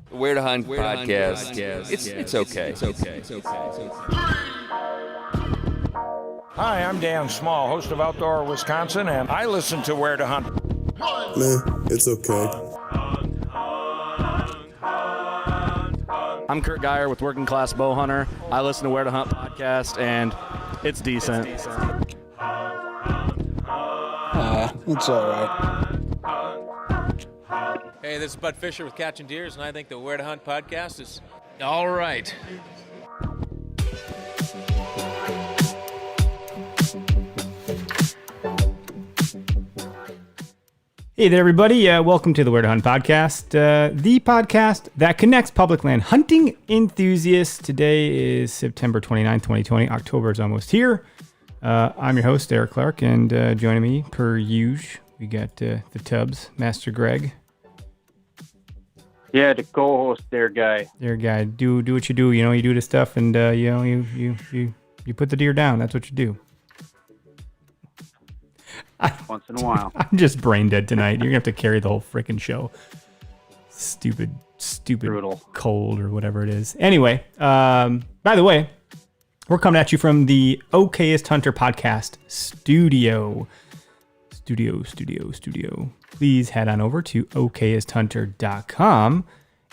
Where to Hunt podcast. It's okay. Hi, I'm Dan Small, host of Outdoor Wisconsin, and I listen to Where to Hunt. It's okay. I'm Kurt Geyer with Working Class Bow Hunter. I listen to Where to Hunt podcast, and it's decent. It's all right. Hey, this is Bud Fisher with Catching Deers, and I think the Where to Hunt podcast is all right. Hey there, everybody. Welcome to the Where to Hunt podcast, the podcast that connects public land hunting enthusiasts. Today is September 29th, 2020. October is almost here. I'm your host, Eric Clark, and joining me, per usual, we got the Tubbs, Master Greg. Yeah, the co-host there, guy. There, guy. Do what you do. You know, you do this stuff, and you put the deer down. That's what you do. Once in a while. I'm just brain dead tonight. You're gonna have to carry the whole freaking show. Stupid Brutal. cold or whatever it is. Anyway, by the way, we're coming at you from the Okayest Hunter podcast studio. Please head on over to okayesthunter.com.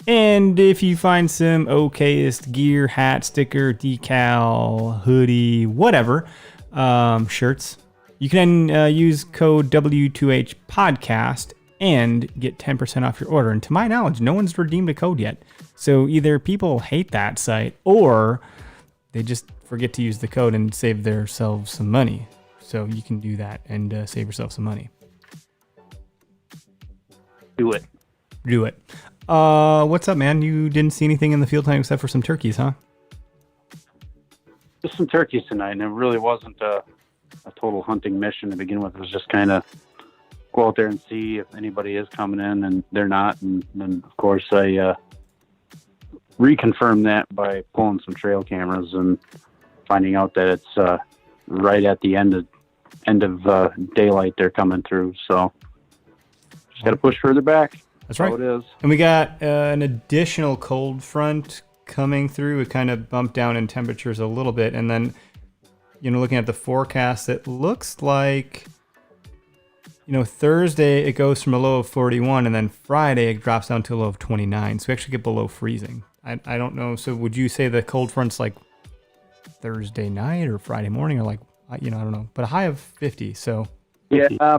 And if you find some Okayest gear, hat, sticker, decal, hoodie, whatever, shirts, you can use code W2H podcast and get 10% off your order. And to my knowledge, no one's redeemed a code yet. So either people hate that site or they just forget to use the code and save themselves some money. So you can do that and save yourself some money. Do it. What's up, man? You didn't see anything in the field time except for some turkeys, huh? Just some turkeys tonight, and it really wasn't a total hunting mission to begin with. It was just kind of go out there and see if anybody is coming in, and they're not. And then, of course, I reconfirmed that by pulling some trail cameras and finding out that it's right at the end of daylight they're coming through. So just got to push further back. That's right. How it is. And we got an additional cold front coming through. It kind of bumped down in temperatures a little bit. And then, looking at the forecast, it looks like, Thursday it goes from a low of 41, and then Friday it drops down to a low of 29. So we actually get below freezing. I don't know. So would you say the cold front's like Thursday night or Friday morning, or like, I don't know, but a high of 50. So yeah,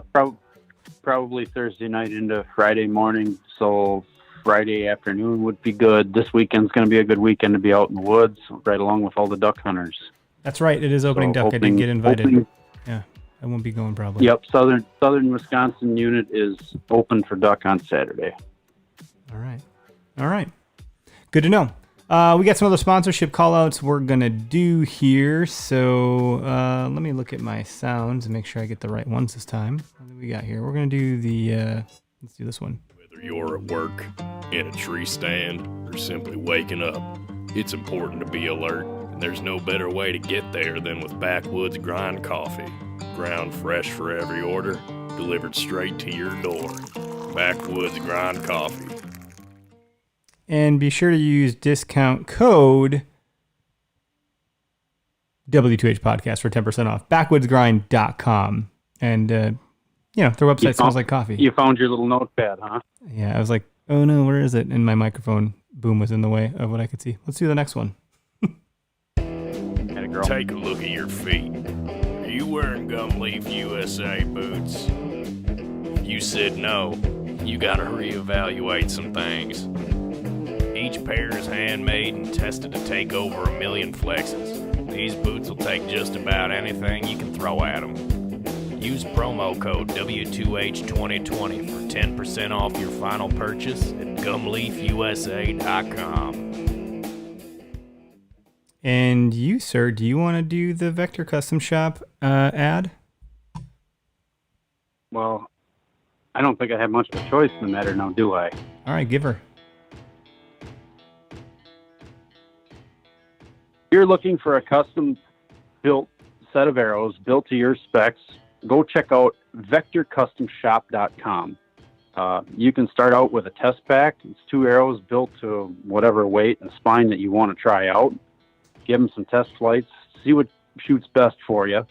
probably Thursday night into Friday morning. So Friday afternoon would be good. This weekend's going to be a good weekend to be out in the woods, right along with all the duck hunters. That's right. It is opening duck. I didn't get invited. Yeah, I won't be going probably. Yep, Southern Wisconsin unit is open for duck on Saturday. All right. Good to know. We got some other sponsorship call-outs we're going to do here. So let me look at my sounds and make sure I get the right ones this time. What do we got here? We're going to do let's do this one. Whether you're at work, in a tree stand, or simply waking up, it's important to be alert. And there's no better way to get there than with Backwoods Grind Coffee. Ground fresh for every order, delivered straight to your door. Backwoods Grind Coffee. And be sure to use discount code W2H podcast for 10% off. Backwoodsgrind.com. And, their website smells like coffee. You found your little notepad, huh? Yeah, I was like, oh no, where is it? And my microphone boom was in the way of what I could see. Let's do the next one. Take a look at your feet. Are you wearing Gumleaf USA boots? If you said no, you gotta reevaluate some things. Each pair is handmade and tested to take over 1 million flexes. These boots will take just about anything you can throw at them. Use promo code W2H2020 for 10% off your final purchase at gumleafusa.com. And you, sir, do you want to do the Vector Custom Shop ad? Well, I don't think I have much of a choice in the matter now, do I? All right, give her. You're looking for a custom-built set of arrows built to your specs, go check out VectorCustomShop.com. You can start out with a test pack. It's 2 arrows built to whatever weight and spine that you want to try out. Give them some test flights, see what shoots best for you.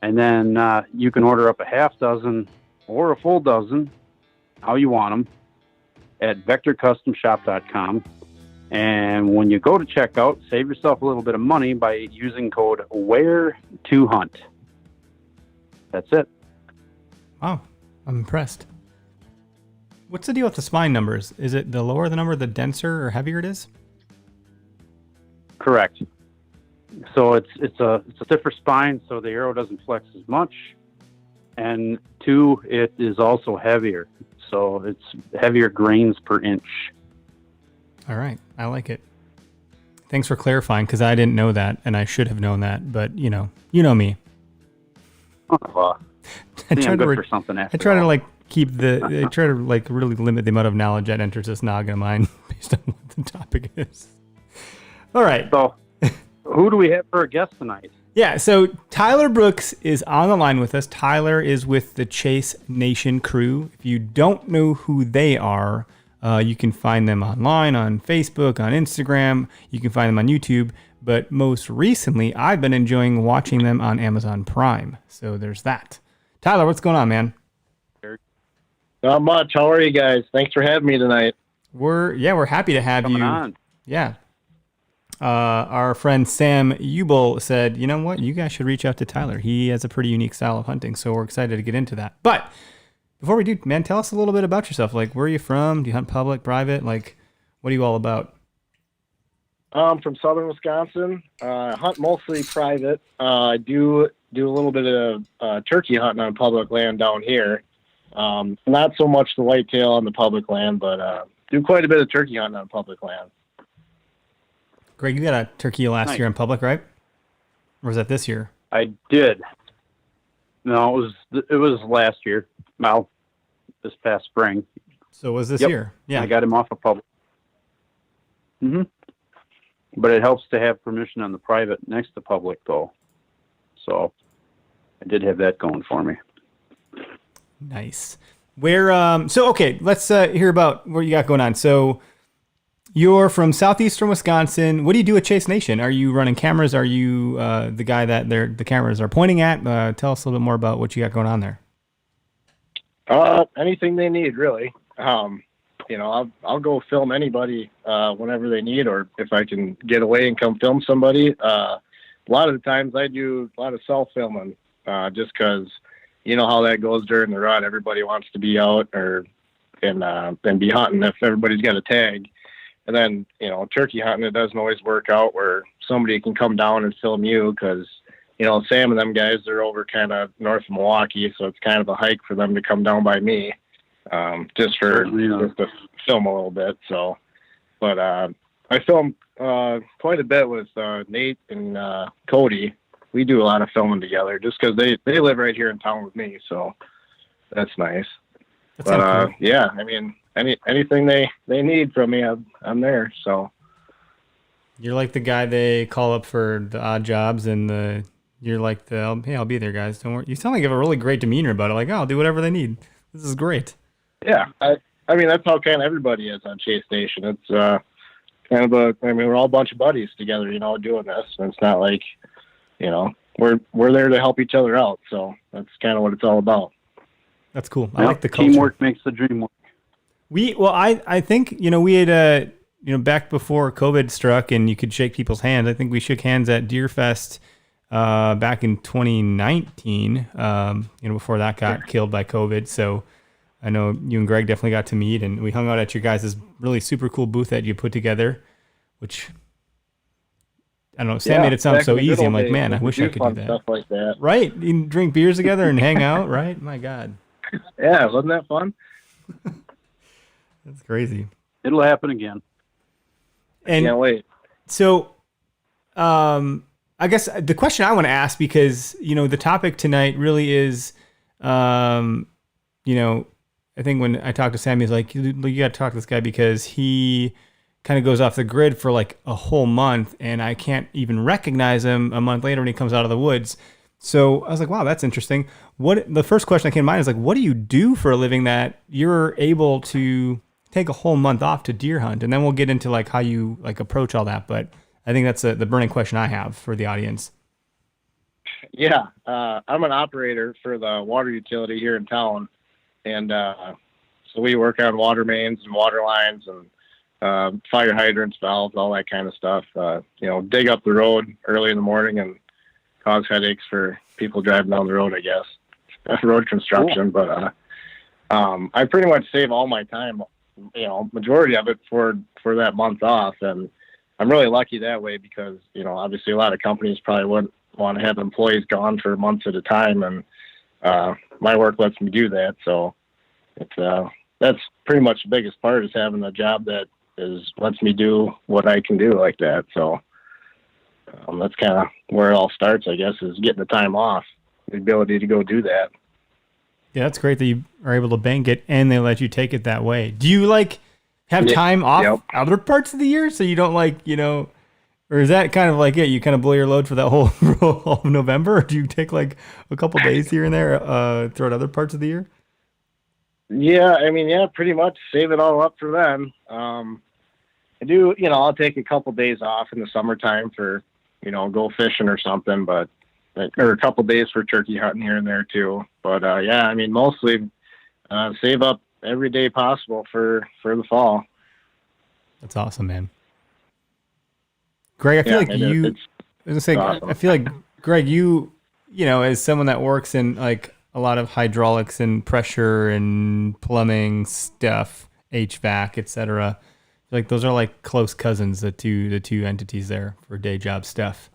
And then you can order up a half dozen or a full dozen, how you want them, at vectorcustomshop.com. And when you go to checkout, save yourself a little bit of money by using code WHERE2HUNT. That's it. Wow, I'm impressed. What's the deal with the spine numbers? Is it the lower the number, the denser or heavier it is? Correct. So it's a stiffer spine, so the arrow doesn't flex as much. And 2, it is also heavier. So it's heavier grains per inch. All right, I like it. Thanks for clarifying, because I didn't know that, and I should have known that. But you know me. I try for something after I try to all. I try to really limit the amount of knowledge that enters this noggin of mine based on what the topic is. All right. So, who do we have for a guest tonight? Yeah, so Tyler Brooks is on the line with us. Tyler is with the Chase Nation crew. If you don't know who they are, you can find them online on Facebook, on Instagram. You can find them on YouTube. But most recently, I've been enjoying watching them on Amazon Prime. So there's that. Tyler, what's going on, man? Not much. How are you guys? Thanks for having me tonight. We're happy to have Coming you. on. Yeah. Our friend Sam Ubel said, you know what? You guys should reach out to Tyler. He has a pretty unique style of hunting, so we're excited to get into that. But before we do, man, tell us a little bit about yourself. Like, where are you from? Do you hunt public, private? Like, what are you all about? I'm from southern Wisconsin. I hunt mostly private. I do a little bit of turkey hunting on public land down here. Not so much the whitetail on the public land, but do quite a bit of turkey hunting on public land. Greg, you got a turkey last Nice. year in public, right? Or was that this year? I did. No, it was last year. Well, this past spring. So it was this Yep. year. Yeah. I got him off of public. But it helps to have permission on the private next to public, though. So I did have that going for me. Nice. Okay, let's hear about what you got going on. So you're from southeastern Wisconsin. What do you do at Chase Nation? Are you running cameras? Are you the guy that the cameras are pointing at? Tell us a little bit more about what you got going on there. Anything they need, really. I'll go film anybody whenever they need, or if I can get away and come film somebody. A lot of the times I do a lot of self-filming just because you know how that goes during the rut. Everybody wants to be out and be hunting if everybody's got a tag. And then, turkey hunting, it doesn't always work out where somebody can come down and film you because, Sam and them guys, they're over kind of north of Milwaukee, so it's kind of a hike for them to come down by me just to film a little bit. So, but I film quite a bit with Nate and Cody. We do a lot of filming together just because they live right here in town with me, so that's nice. But yeah, I mean, anything they need from me, I'm there. So You're like the guy they call up for the odd jobs, and you're like hey, I'll be there, guys. Don't worry. You sound like you have a really great demeanor about it. Like, oh, I'll do whatever they need. This is great. Yeah, I mean that's how kind of everybody is on Chase Nation. It's we're all a bunch of buddies together, doing this. And it's not like, we're there to help each other out. So that's kind of what it's all about. That's cool. I like the culture. Teamwork makes the dream work. I think, we had, back before COVID struck and you could shake people's hands, I think we shook hands at Deer Fest back in 2019, before that got killed by COVID. So I know you and Greg definitely got to meet, and we hung out at your guys' really super cool booth that you put together, which, I don't know, Sam made it sound so easy. I'm like, man, I wish I could do that. Stuff like that. Right? You can drink beers together and hang out, right? My God. Yeah, wasn't that fun? That's crazy. It'll happen again. And can't wait. So, I guess the question I want to ask, because, the topic tonight really is, I think when I talked to Sam, he's like, you got to talk to this guy because he kind of goes off the grid for like a whole month, and I can't even recognize him a month later when he comes out of the woods. So I was like, wow, that's interesting. The first question that came to mind is like, what do you do for a living that you're able to take a whole month off to deer hunt? And then we'll get into like how you like approach all that. But I think that's the burning question I have for the audience. Yeah, I'm an operator for the water utility here in town, and so we work on water mains and water lines and fire hydrants, valves, all that kind of stuff. Dig up the road early in the morning and cause headaches for people driving down the road, I guess. Road construction. Cool. But I pretty much save all my time, majority of it for that month off, and I'm really lucky that way because obviously a lot of companies probably wouldn't want to have employees gone for months at a time, and my work lets me do that. So it's that's pretty much the biggest part, is having a job that lets me do what I can do like that. So that's kind of where it all starts, I guess, is getting the time off, the ability to go do that. Yeah, that's great that you are able to bank it and they let you take it that way. Do you have time off other parts of the year so you don't or is that kind of like it? You kind of blow your load for that whole of November, or do you take a couple days here and there throughout other parts of the year? Yeah, pretty much save it all up for then. I do, I'll take a couple days off in the summertime for, go fishing or something, or a couple days for turkey hunting here and there too. But mostly save up every day possible for the fall. That's awesome, man. Greg, I feel awesome. I feel like Greg, you as someone that works in a lot of hydraulics and pressure and plumbing stuff, HVAC, etc. Those are close cousins, the two entities there for day job stuff.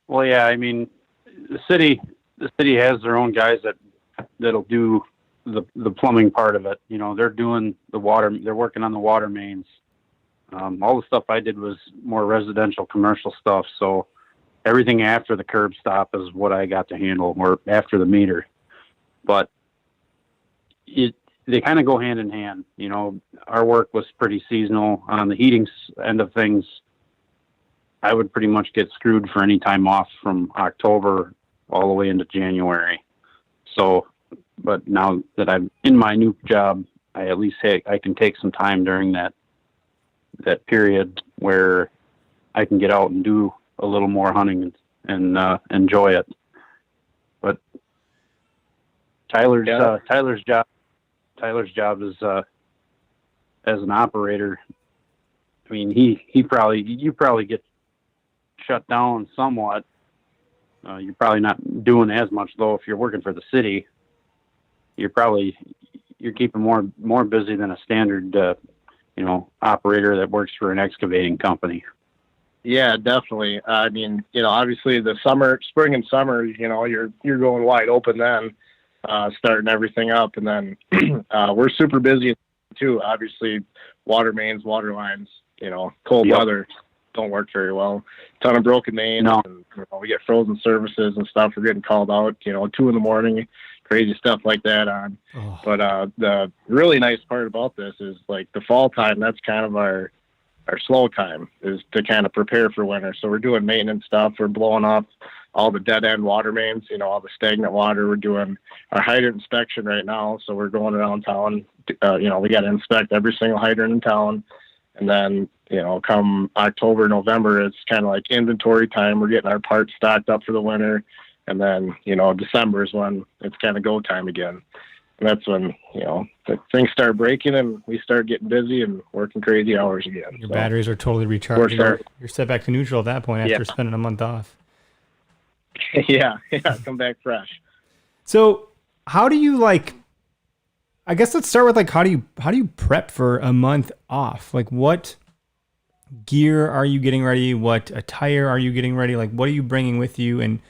Well, yeah, the city has their own guys that'll do the plumbing part of it. They're doing the water, they're working on the water mains. All the stuff I did was more residential, commercial stuff. So everything after the curb stop is what I got to handle, or after the meter. But they kind of go hand in hand. Our work was pretty seasonal. On the heating end of things, I would pretty much get screwed for any time off from October all the way into January. So, but now that I'm in my new job, I at least I can take some time during that period where I can get out and do a little more hunting and enjoy it. But Tyler's job is as an operator. You probably get shut down somewhat. You're probably not doing as much though. If you're working for the city, you're keeping more busy than a standard operator that works for an excavating company. Yeah, definitely. Obviously the spring and summer, you're going wide open then, starting everything up. And then we're super busy too. Obviously water mains, water lines, cold weather don't work very well. Ton of broken mains. No. And, we get frozen services and stuff. We're getting called out, 2 a.m, crazy stuff like that on. Oh. But the really nice part about this is the fall time, that's kind of our slow time, is to kind of prepare for winter. So we're doing maintenance stuff. We're blowing off all the dead end water mains, all the stagnant water. We're doing our hydrant inspection right now. So we're going around town. We got to inspect every single hydrant in town. And then, come October, November, it's kind of like inventory time. We're getting our parts stocked up for the winter. And then, December is when it's kind of go time again. And that's when, things start breaking and we start getting busy and working crazy hours again. Your batteries are totally recharged. You're set back to neutral at that point after spending a month off. Yeah, come back fresh. So how do you I guess let's start with how do you prep for a month off? What gear are you getting ready? What attire are you getting ready? What are you bringing with you? And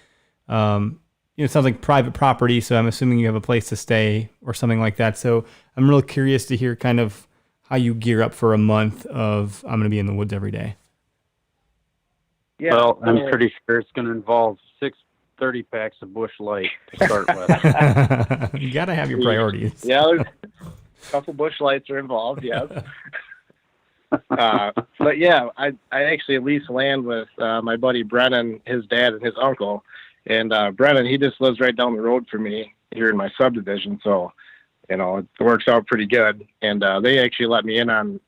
it sounds like private property, so I'm assuming you have a place to stay or something like that. So I'm really curious to hear kind of how you gear up for a month of I'm going to be in the woods every day. Yeah, well, I'm pretty sure it's going to involve 6 30-packs of Busch Light to start with. You got to have your priorities. Yeah, there's a couple Busch Lights are involved, yes. But yeah, I actually lease land with my buddy Brennan, his dad, and his uncle. And Brennan, he just lives right down the road from me here in my subdivision. So, you know, it works out pretty good. And they actually let me in on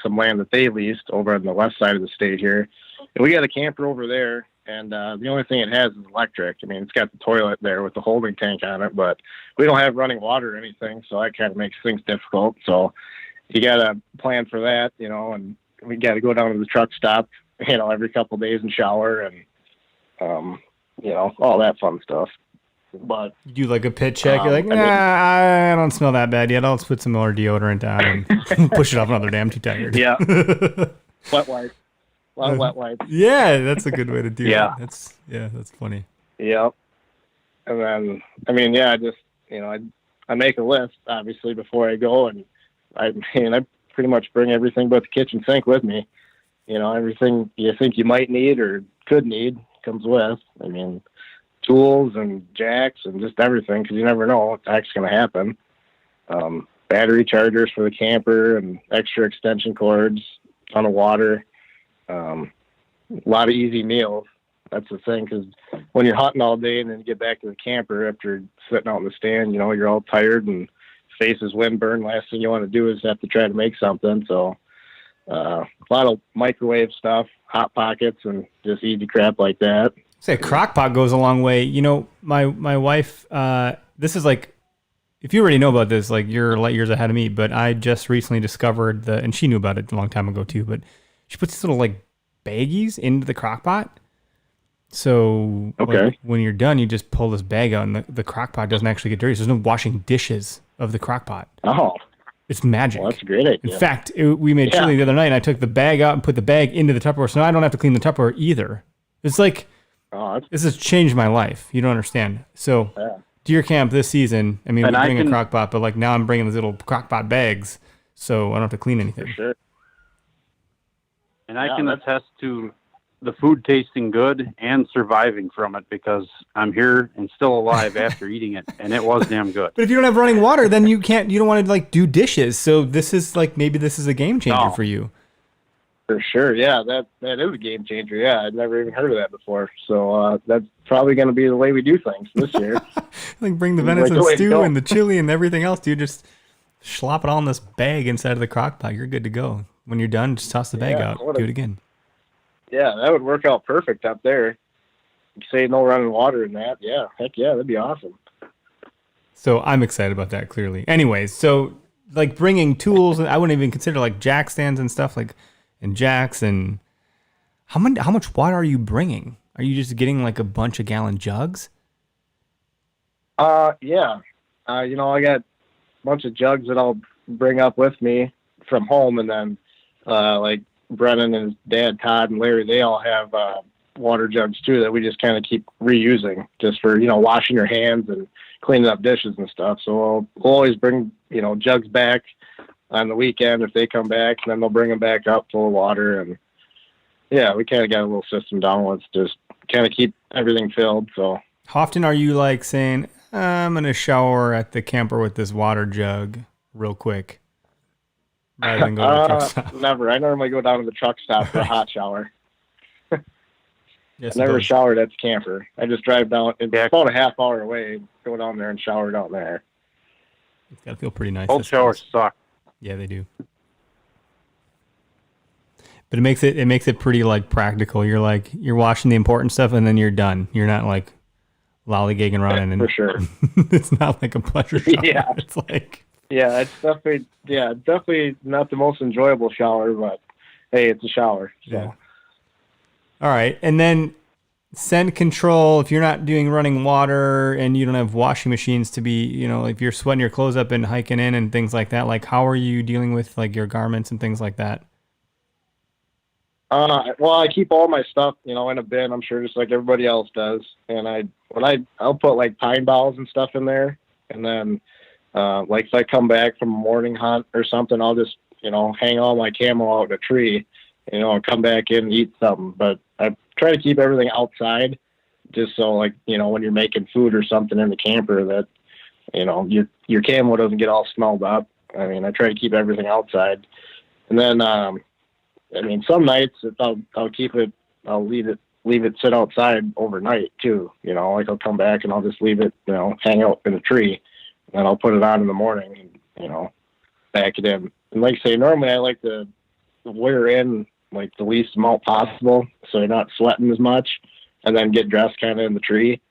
some land that they leased over on the west side of the state here. And we got a camper over there. And the only thing it has is electric. I mean, it's got the toilet there with the holding tank on it, but we don't have running water or anything. So that kind of makes things difficult. So you got to plan for that, you know, and we got to go down to the truck stop, you know, every couple of days and shower and, you know, all that fun stuff. But you do like a pit check. You're like, I don't smell that bad yet. I'll just put some more deodorant on and push it off another day. I'm too tired. Yeah. Wet wipe. A lot of wet wipes. Yeah, that's a good way to do Yeah. it. That's funny. Yep. And then, I mean, yeah, I just, you know, I make a list, obviously, before I go. And I pretty much bring everything but the kitchen sink with me. You know, everything you think you might need or could need comes with. I mean, tools and jacks and just everything, because you never know what the heck's going to happen. Battery chargers for the camper and extra extension cords, ton of water, a lot of easy meals. That's the thing, because when you're hunting all day and then you get back to the camper after sitting out in the stand, you know, you're all tired and face is windburned. Last thing you want to do is have to try to make something. So a lot of microwave stuff, hot pockets, and just easy crap like that. Say a crock pot goes a long way. You know, my wife, this is like, if you already know about this, like you're light years ahead of me, but I just recently discovered and she knew about it a long time ago too, but she puts these little like baggies into the crock pot. So like, when you're done, you just pull this bag out and the crock pot doesn't actually get dirty. So there's no washing dishes of the crock pot. Oh, it's magic. Well, that's a great idea. In fact, we made chili the other night and I took the bag out and put the bag into the Tupperware. So now I don't have to clean the Tupperware either. It's like, this has changed my life. You don't understand. So deer camp this season, I mean, we bring a crock pot, but like now I'm bringing these little crock pot bags so I don't have to clean anything. For sure. And I can attest to the food tasting good and surviving from it, because I'm here and still alive after eating it, and it was damn good. But if you don't have running water, then you don't want to like do dishes. So this is like, maybe this is a game changer for you. For sure. Yeah, that is a game changer. Yeah, I'd never even heard of that before. So that's probably going to be the way we do things this year. Like bring the venison stew and the chili and everything else, dude. Just slop it all in this bag inside of the crock pot. You're good to go. When you're done, just toss the bag out. Do it again. Yeah, that would work out perfect up there. You say no running water in that. Yeah, heck yeah, that'd be awesome. So I'm excited about that, clearly. Anyways, so like bringing tools, I wouldn't even consider like jack stands and stuff, like and jacks. And how much water are you bringing? Are you just getting like a bunch of gallon jugs? Yeah. You know, I got a bunch of jugs that I'll bring up with me from home, and then like Brennan and his dad, Todd and Larry, they all have water jugs too that we just kind of keep reusing just for, you know, washing your hands and cleaning up dishes and stuff. So we'll always bring, you know, jugs back on the weekend if they come back, and then they'll bring them back up full of water. And yeah, we kind of got a little system down. Let's just kind of keep everything filled. So how often are you like saying, I'm going to shower at the camper with this water jug real quick? Rather than go to the truck stop? Never. I normally go down to the truck stop for a hot shower. Yes, I never showered at the camper. I just drive down. It's about a half hour away. Go down there and shower down there. It's got to feel pretty nice. Cold showers suck. Yeah, they do. But it makes it pretty like practical. You're like, you're watching the important stuff and then you're done. You're not like lollygagging around. For sure. It's not like a pleasure shower. Yeah. It's like, yeah, it's definitely not the most enjoyable shower, but hey, it's a shower. So. Yeah. All right. And then scent control, if you're not doing running water and you don't have washing machines to be, you know, if you're sweating your clothes up and hiking in and things like that, like how are you dealing with like your garments and things like that? Well, I keep all my stuff, you know, in a bin, I'm sure, just like everybody else does. And I'll put like pine boughs and stuff in there. And then, like if I come back from a morning hunt or something, I'll just, you know, hang all my camo out in a tree, you know, and come back in and eat something. But I try to keep everything outside just so, like, you know, when you're making food or something in the camper that, you know, your camo doesn't get all smelled up. I mean, I try to keep everything outside. And then, I mean, some nights I'll keep it, I'll leave it sit outside overnight too. You know, like I'll come back and I'll just leave it, you know, hang out in a tree, and then I'll put it on in the morning and, you know, back it in. And like I say, normally I like to wear in like the least amount possible, so you're not sweating as much, and then get dressed kind of in the tree.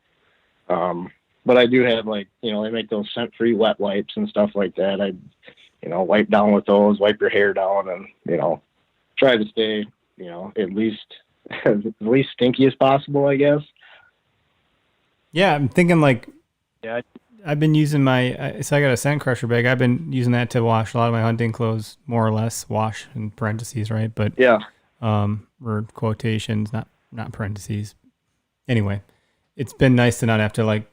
But I do have, like, you know, they make those scent-free wet wipes and stuff like that. I, you know, wipe down with those, wipe your hair down, and, you know, try to stay, you know, at least stinky as possible, I guess. Yeah, I'm thinking like, Yeah. I've been using so I got a scent crusher bag. I've been using that to wash a lot of my hunting clothes, more or less. Wash in parentheses, right? But yeah, or quotations, not parentheses. Anyway, it's been nice to not have to like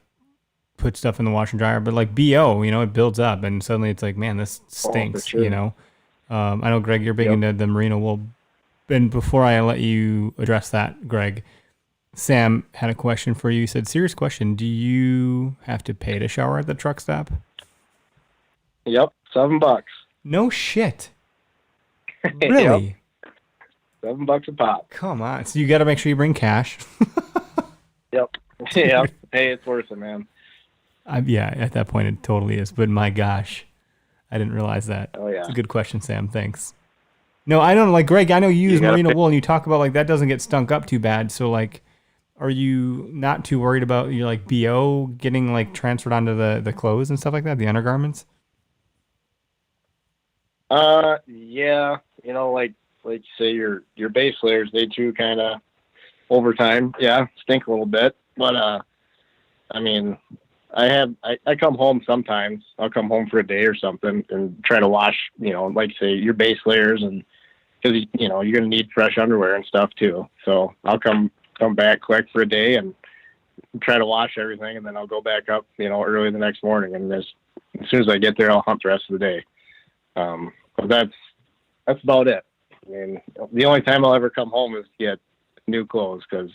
put stuff in the washer and dryer. But like BO, you know, it builds up, and suddenly it's like, man, this stinks. For sure. You know, I know Greg, you're big into the merino wool. And before I let you address that, Greg, Sam had a question for you. He said, serious question. Do you have to pay to shower at the truck stop? Yep. $7. No shit. Really? Yep. $7 a pop. Come on. So you got to make sure you bring cash. Yep. Yep. Hey, it's worth it, man. Yeah, at that point it totally is. But my gosh, I didn't realize that. Oh, yeah. It's a good question, Sam. Thanks. No, I don't like, Greg, I know you use merino wool and you talk about like that doesn't get stunk up too bad. So like, are you not too worried about your like BO getting like transferred onto the clothes and stuff like that, the undergarments? Yeah, you know, like you say, your base layers, they too kind of over time, yeah, stink a little bit. But I mean, I come home sometimes. I'll come home for a day or something and try to wash, you know, like say your base layers, and because you know you're gonna need fresh underwear and stuff too. So I'll come back quick for a day and try to wash everything, and then I'll go back up, you know, early the next morning, and as soon as I get there, I'll hunt the rest of the day. But that's about it. I mean, the only time I'll ever come home is to get new clothes, because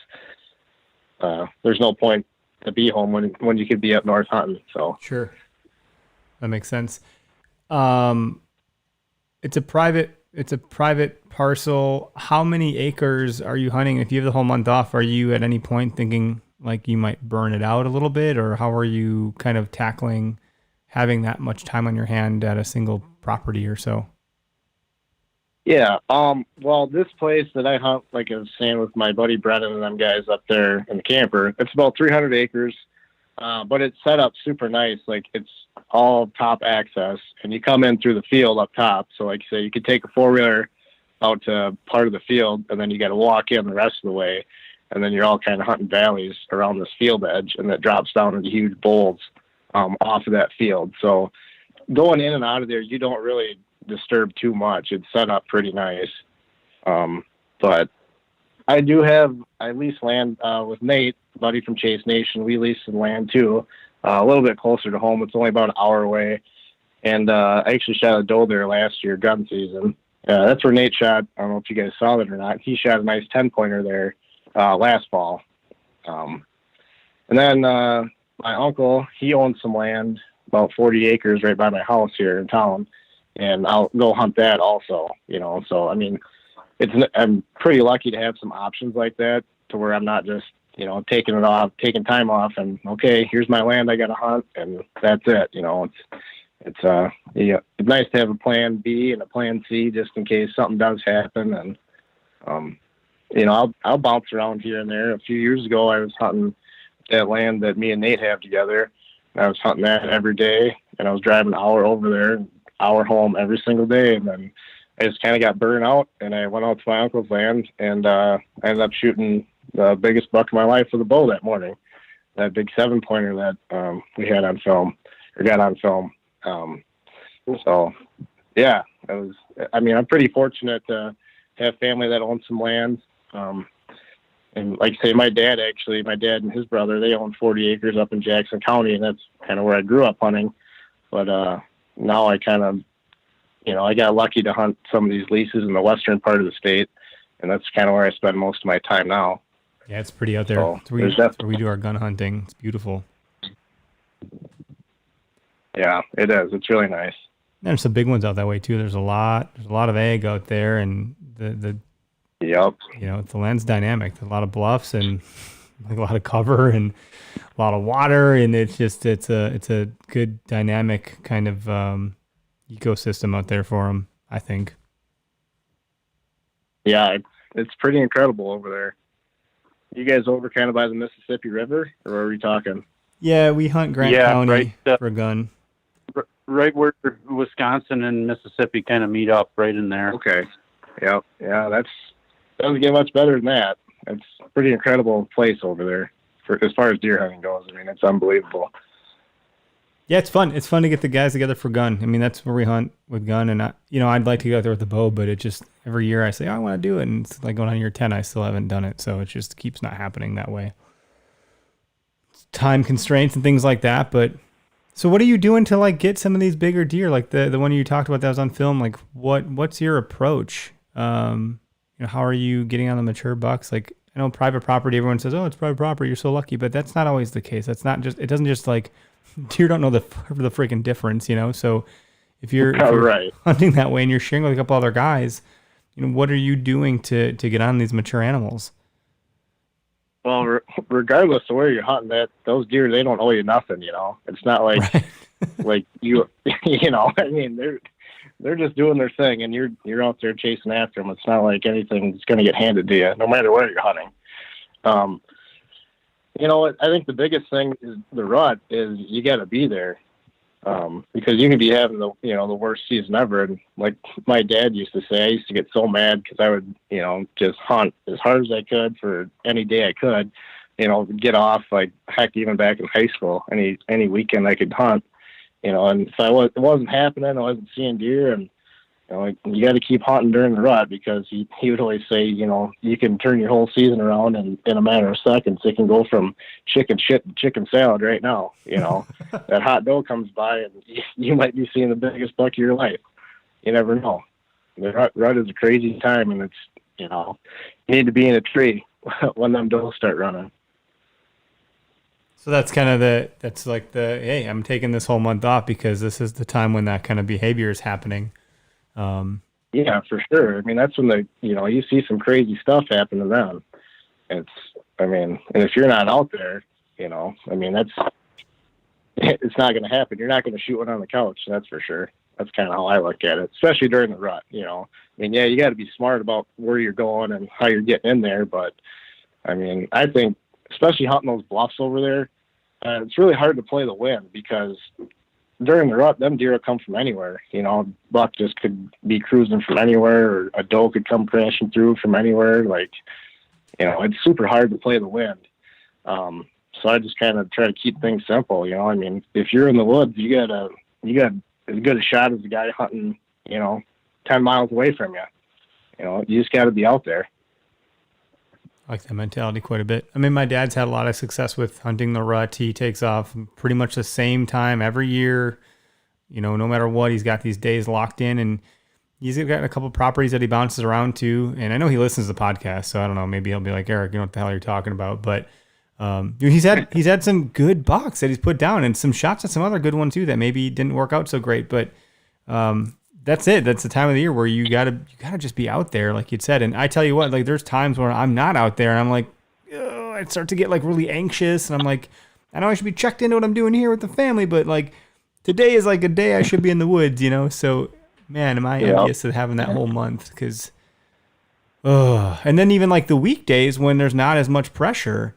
there's no point to be home when you could be up north hunting. So sure, that makes sense. It's a private parcel. How many acres are you hunting? If you have the whole month off, are you at any point thinking like you might burn it out a little bit, or how are you kind of tackling having that much time on your hand at a single property or so? Yeah. Well, this place that I hunt, like I was saying with my buddy Brennan and them guys up there in the camper, it's about 300 acres, but it's set up super nice. Like it's all top access, and you come in through the field up top. So like you say, you could take a 4-wheeler out to part of the field, and then you got to walk in the rest of the way. And then you're all kind of hunting valleys around this field edge, and that drops down into huge bowls off of that field. So going in and out of there, you don't really disturb too much. It's set up pretty nice. But I lease land with Nate, buddy from Chase Nation. We lease some land too, a little bit closer to home. It's only about an hour away. And I actually shot a doe there last year, gun season. That's where Nate shot. I don't know if you guys saw that or not. He shot a nice 10-pointer there last fall. And then my uncle, he owns some land, about 40 acres right by my house here in town, and I'll go hunt that also, you know. So, I mean, I'm pretty lucky to have some options like that, to where I'm not just, you know, taking time off and, okay, here's my land I got to hunt, and that's it. You know, it's nice to have a plan B and a plan C just in case something does happen. And, you know, I'll bounce around here and there. A few years ago, I was hunting that land that me and Nate have together. I was hunting that every day, and I was driving an hour over there, an hour home every single day. And then I just kind of got burned out, and I went out to my uncle's land, and I ended up shooting the biggest buck of my life with a bow that morning, that big 7-pointer that we had on film, or got on film. So, yeah, I'm pretty fortunate to have family that owns some land. And like I say, my dad and his brother, they own 40 acres up in Jackson County, and that's kind of where I grew up hunting. But now I kind of, you know, I got lucky to hunt some of these leases in the western part of the state, and that's kind of where I spend most of my time now. Yeah, it's pretty out there. So, That's where we do our gun hunting. It's beautiful. Yeah, it is. It's really nice. There's some big ones out that way too. There's a lot of ag out there, and the Yep. the land's dynamic. There's a lot of bluffs and like a lot of cover and a lot of water, and it's a good dynamic kind of ecosystem out there for them, I think. Yeah, it's pretty incredible over there. You guys over kind of by the Mississippi River, or are we talking? Yeah, we hunt Grant County for a gun. Right where Wisconsin and Mississippi kind of meet up, right in there. Okay. Yep. Yeah, doesn't get much better than that. It's a pretty incredible place over there as far as deer hunting goes. I mean, it's unbelievable. Yeah, it's fun. It's fun to get the guys together for gun. I mean, that's where we hunt with gun, and I'd like to go out there with the bow, but it just every year I say, I want to do it, and it's like going on year 10, I still haven't done it, so it just keeps not happening that way. It's time constraints and things like that. But so, what are you doing to like get some of these bigger deer, like the one you talked about that was on film? Like, what's your approach? How are you getting on the mature bucks? Like, I know private property, everyone says, oh, it's private property, you're so lucky, but that's not always the case. That's not just, it doesn't just like, deer don't know the freaking difference, so if you're right. hunting that way and you're sharing with a couple other guys, what are you doing to get on these mature animals? Well, regardless of where you're hunting at, those deer, they don't owe you nothing, It's not like, Right. like you, I mean, they're just doing their thing, and you're out there chasing after them. It's not like anything's going to get handed to you, no matter where you're hunting. I think the biggest thing is the rut is you got to be there, because you can be having the worst season ever. And like my dad used to say, I used to get so mad because I would just hunt as hard as I could for any day I could, get off, like heck, even back in high school, any weekend I could hunt, and if it wasn't happening, I wasn't seeing deer, and you got to keep hunting during the rut, because he would always say, you can turn your whole season around in a matter of seconds. It can go from chicken shit to chicken salad right now. That hot doe comes by and you might be seeing the biggest buck of your life. You never know. The rut is a crazy time, and it's, you need to be in a tree when them does start running. So that's kind of hey, I'm taking this whole month off because this is the time when that kind of behavior is happening. Yeah, for sure. I mean, that's when you see some crazy stuff happen to them. And if you're not out there, it's not going to happen. You're not going to shoot one on the couch. That's for sure. That's kind of how I look at it, especially during the rut, you got to be smart about where you're going and how you're getting in there. But I think especially hunting those bluffs over there, it's really hard to play the wind, because during the rut, them deer will come from anywhere. Buck just could be cruising from anywhere, or a doe could come crashing through from anywhere. It's super hard to play the wind. So I just kind of try to keep things simple. If you're in the woods, you got as good a shot as the guy hunting, 10 miles away from you. You just got to be out there. I like that mentality quite a bit. My dad's had a lot of success with hunting the rut. He takes off pretty much the same time every year. No matter what, he's got these days locked in, and he's got a couple of properties that he bounces around to. And I know he listens to the podcast, so I don't know, maybe he'll be like, Eric, you know what the hell you're talking about. But he's had some good bucks that he's put down, and some shots at some other good ones too that maybe didn't work out so great. But that's it. That's the time of the year where you gotta just be out there, like you'd said. And I tell you what, like there's times where I'm not out there and I'm like, I start to get like really anxious, and I'm like, I know I should be checked into what I'm doing here with the family, but like today is like a day I should be in the woods, So man, am I envious of having that whole month, because and then even like the weekdays when there's not as much pressure,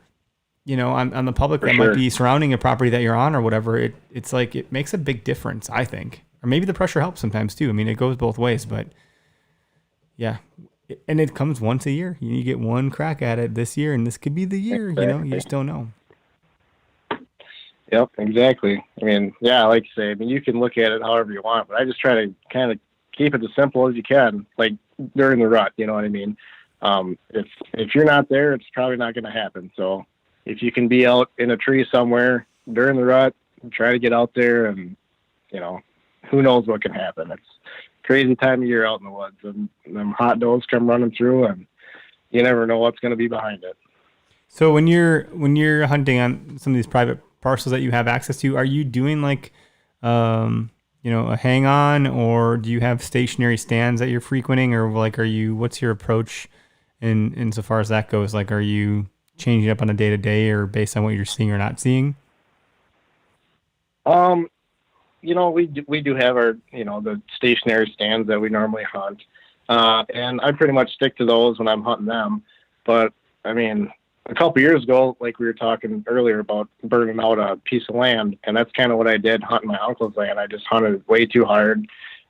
on the public that might be surrounding a property that you're on or whatever, it's like it makes a big difference, I think. Or maybe the pressure helps sometimes too. It goes both ways, but yeah. And it comes once a year. You get one crack at it this year, and this could be the year, you just don't know. Yep, exactly. Like you say, you can look at it however you want, but I just try to kind of keep it as simple as you can, like during the rut, you know what I mean? If you're not there, it's probably not going to happen. So if you can be out in a tree somewhere during the rut, try to get out there, and, who knows what can happen. It's a crazy time of year out in the woods, and them hot does come running through, and you never know what's going to be behind it. So when you're hunting on some of these private parcels that you have access to, are you doing like a hang on, or do you have stationary stands that you're frequenting, or like, what's your approach insofar as that goes? Like, are you changing up on a day to day or based on what you're seeing or not seeing? We do have our, the stationary stands that we normally hunt. And I pretty much stick to those when I'm hunting them. But I mean, a couple years ago, like we were talking earlier about burning out a piece of land, and that's kind of what I did hunting my uncle's land. I just hunted way too hard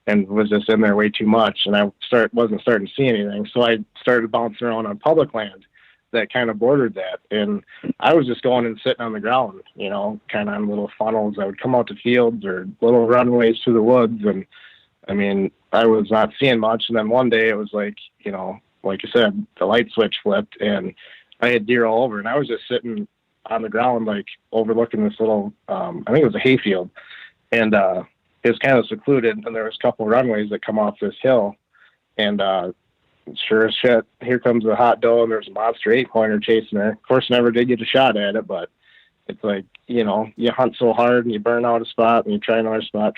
and was just in there way too much, and I wasn't starting to see anything. So I started bouncing around on public land that kind of bordered that, and I was just going and sitting on the ground, kind of on little funnels. I would come out to fields or little runways through the woods, and I mean, I was not seeing much. And then one day it was like, like you said, the light switch flipped and I had deer all over, and I was just sitting on the ground, like overlooking this little, I think it was a hayfield, and it was kind of secluded, and there was a couple of runways that come off this hill, and sure as shit, here comes a hot doe, and there's a monster 8-pointer chasing her. Of course, never did get a shot at it, but it's like, you hunt so hard and you burn out a spot and you try another spot,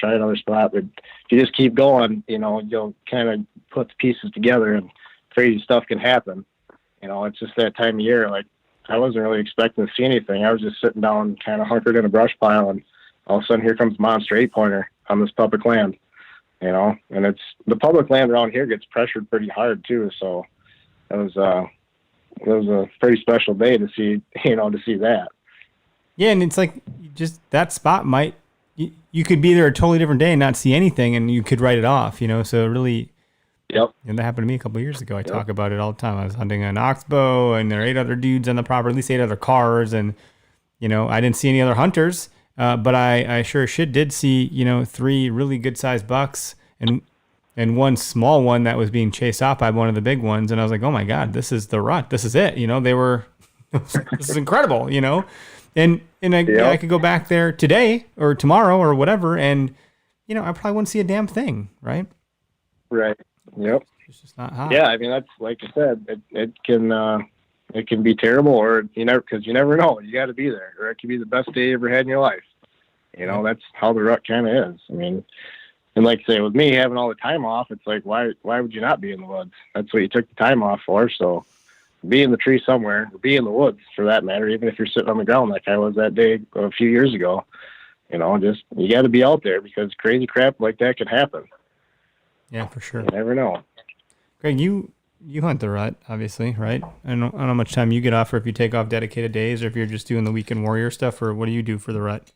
but if you just keep going, you'll kind of put the pieces together and crazy stuff can happen. It's just that time of year. Like, I wasn't really expecting to see anything. I was just sitting down, kind of hunkered in a brush pile, and all of a sudden here comes a monster 8-pointer on this public land, and it's the public land around here gets pressured pretty hard too. So it was a pretty special day to see, to see that. Yeah. And it's like, just that spot you could be there a totally different day and not see anything, and you could write it off, so really. Yep. And that happened to me a couple of years ago. I talk about it all the time. I was hunting an oxbow, and there are 8 other dudes on the property, at least 8 other cars, and I didn't see any other hunters, but I sure as shit did see 3 really good sized bucks and one small one that was being chased off by one of the big ones, and I was like, oh my god, this is the rut. This is it. They were. This is incredible. And I could go back there today or tomorrow or whatever, and I probably wouldn't see a damn thing, right? Right. Yep. It's just not hot. Yeah, I mean, that's like I said, it can be terrible, or because you never know. You got to be there, or it could be the best day you ever had in your life. That's how the rut kind of is. I mean, and like I say, with me having all the time off, it's like, why would you not be in the woods? That's what you took the time off for. So be in the tree somewhere, or be in the woods for that matter, even if you're sitting on the ground like I was that day a few years ago. Just you got to be out there because crazy crap like that could happen. Yeah, for sure. You never know. Greg, you hunt the rut, obviously, right? I don't know how much time you get off, or if you take off dedicated days, or if you're just doing the weekend warrior stuff, or what do you do for the rut?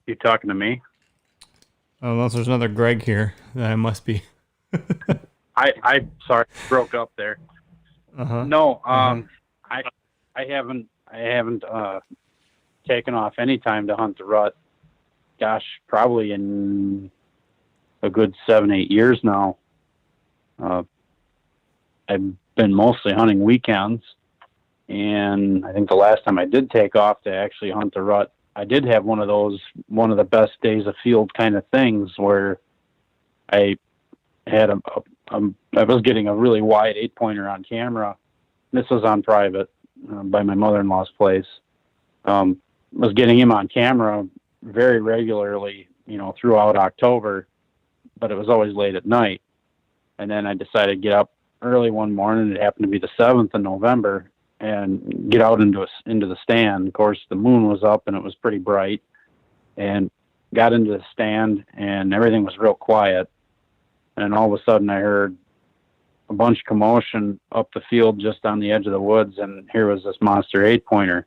You talking to me? Unless there's another Greg here, then I must be. I sorry, broke up there. Uh-huh. No, I haven't taken off any time to hunt the rut. Gosh, probably in a good 7-8 years now. I've been mostly hunting weekends, and I think the last time I did take off to actually hunt the rut, I did have one of the best days of field kind of things where I had I was getting a really wide 8-pointer on camera. This was on private by my mother-in-law's place. Was getting him on camera very regularly, throughout October, but it was always late at night. And then I decided to get up early one morning. It happened to be the 7th of November, and get out into the stand. Of course, the moon was up and it was pretty bright, and got into the stand and everything was real quiet. And all of a sudden I heard a bunch of commotion up the field just on the edge of the woods, and here was this monster 8-pointer.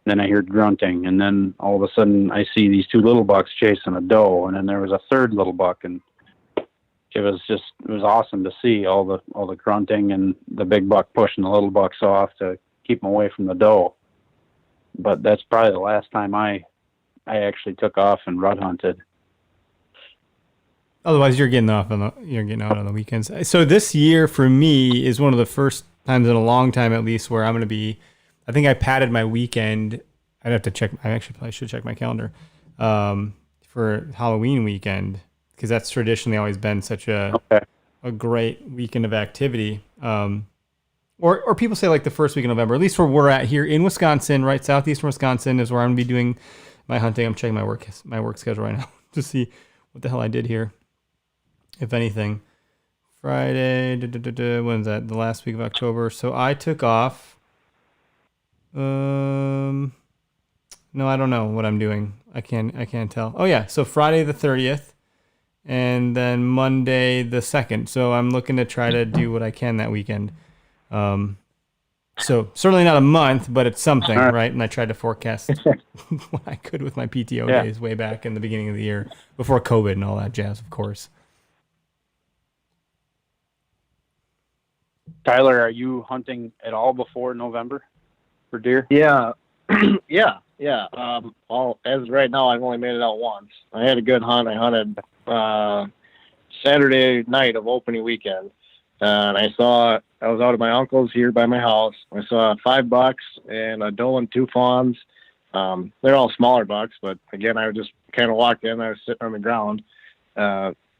Then I heard grunting, and then all of a sudden I see these 2 little bucks chasing a doe, and then there was a 3rd little buck, and it was awesome to see all the grunting and the big buck pushing the little bucks off to keep them away from the doe. But that's probably the last time I actually took off and rut hunted. Otherwise, you're getting out on the weekends. So this year for me is one of the first times in a long time, at least, where I'm going to be. I think I padded my weekend. I'd have to check. I probably should check my calendar for Halloween weekend, because that's traditionally always been such a great weekend of activity. Or people say like the first week of November, at least where we're at here in Wisconsin, right? Southeastern Wisconsin is where I'm going to be doing my hunting. I'm checking my work schedule right now to see what the hell I did here, if anything. Friday, when is that? The last week of October. So I took off. No, I don't know what I'm doing. I can't tell. Oh yeah, so Friday the 30th, and then Monday the 2nd. So I'm looking to try to do what I can that weekend. So certainly not a month, but it's something, right? And I tried to forecast what I could with my PTO days way back in the beginning of the year, before COVID and all that jazz, of course. Tyler, are you hunting at all before November for deer? Yeah. Yeah. Well, as right now, I've only made it out once. I had a good hunt. I hunted Saturday night of opening weekend. And I was out at my uncle's here by my house. I saw 5 bucks and a doe and 2 fawns. They're all smaller bucks, but again, I just kind of walked in. I was sitting on the ground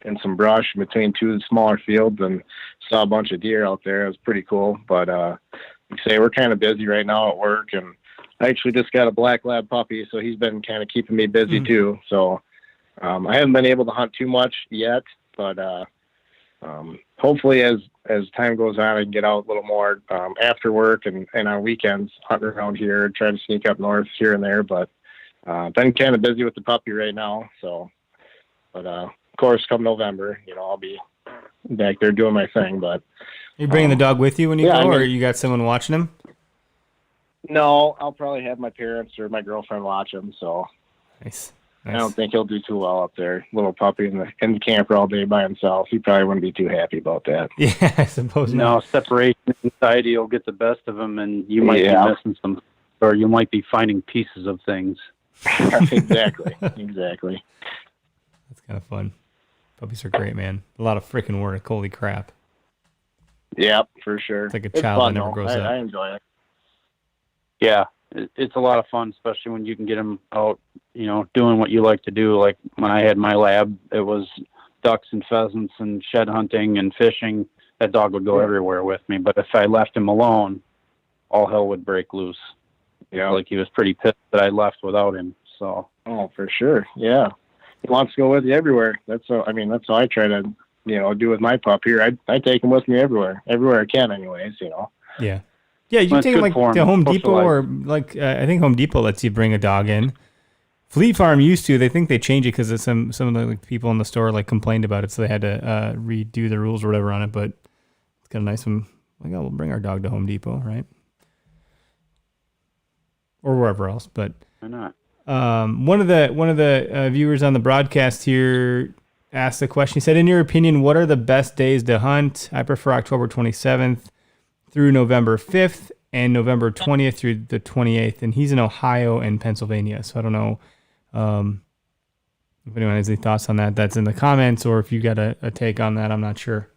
in some brush between 2 smaller fields and saw a bunch of deer out there. It was pretty cool. But like I say, we're kind of busy right now at work, and I actually just got a black lab puppy, so he's been kind of keeping me busy too. So I haven't been able to hunt too much yet, but hopefully as time goes on, I can get out a little more after work and on weekends, hunting around here, try to sneak up north here and there. But been kind of busy with the puppy right now. So, but of course, come November, I'll be back there doing my thing. But Are you bringing the dog with you when you go, or you got someone watching him? No, I'll probably have my parents or my girlfriend watch him. So Nice. I don't think he'll do too well up there. Little puppy in the camper all day by himself. He probably wouldn't be too happy about that. Yeah, I suppose No, not. separation anxiety will get the best of him, and you might be missing some, or you might be finding pieces of things. Exactly. That's kind of fun. Puppies are great, man. A lot of freaking work. Holy crap. Yep, for sure. It's like a It's child fun, that never though. grows up. I enjoy it. Yeah, it's a lot of fun, especially when you can get them out, doing what you like to do. Like when I had my lab, it was ducks and pheasants and shed hunting and fishing. That dog would go everywhere with me. But if I left him alone, all hell would break loose. Yeah, like he was pretty pissed that I left without him. So. Oh, for sure. Yeah, he wants to go with you everywhere. That's how I try to, do with my pup here. I take him with me everywhere I can, anyways. Yeah. Yeah, you can take him like to Home Depot, or like I think Home Depot lets you bring a dog in. Fleet Farm used to. They think they changed it because some of the people in the store complained about it, so they had to redo the rules or whatever on it. But it's kind of nice one. Like, we'll bring our dog to Home Depot, right? Or wherever else. But why not? One of the viewers on the broadcast here asked the question. He said, "In your opinion, what are the best days to hunt? I prefer October 27th through November 5th and November 20th through the 28th." And he's in Ohio and Pennsylvania. So I don't know if anyone has any thoughts on that. That's in the comments, or if you got a take on that. I'm not sure.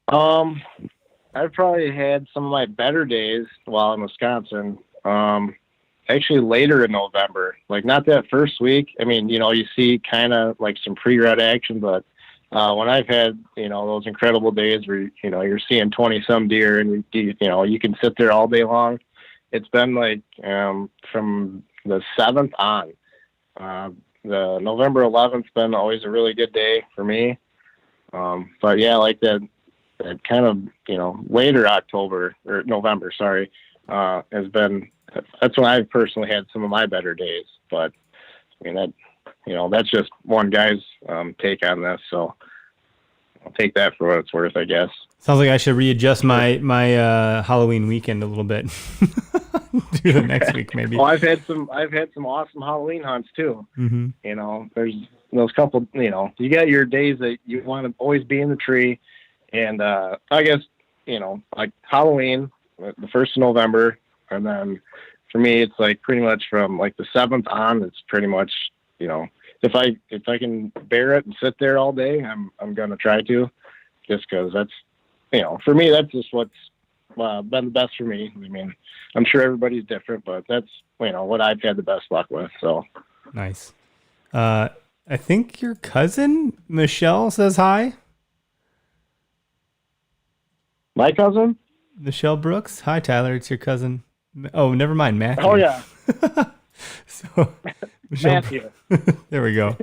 I've probably had some of my better days while in Wisconsin. Actually later in November, like not that first week. I mean, you see kind of like some pre-rut action, but when I've had, those incredible days where, you're seeing 20 some deer and you can sit there all day long. It's been like, from the 7th on, the November 11th been always a really good day for me. But yeah, like that kind of, later October or November, sorry, that's when I've personally had some of my better days. But I mean, that's just one guy's take on this, so I'll take that for what it's worth, I guess. Sounds like I should readjust my Halloween weekend a little bit. Do the next week maybe. Well, I've had some awesome Halloween hunts too. Mm-hmm. There's those couple. You got your days that you want to always be in the tree, and I guess like Halloween, the 1st of November, and then for me it's like pretty much from like the 7th on. It's pretty much if I can bear it and sit there all day, I'm gonna try to, just because that's for me that's just what's been the best for me. I mean, I'm sure everybody's different, but that's what I've had the best luck with. So nice. I think your cousin Michelle says hi. My cousin Michelle Brooks. Hi Tyler, it's your cousin. Oh, never mind, Matthew. Oh yeah. So, Michelle, Matthew. there we go.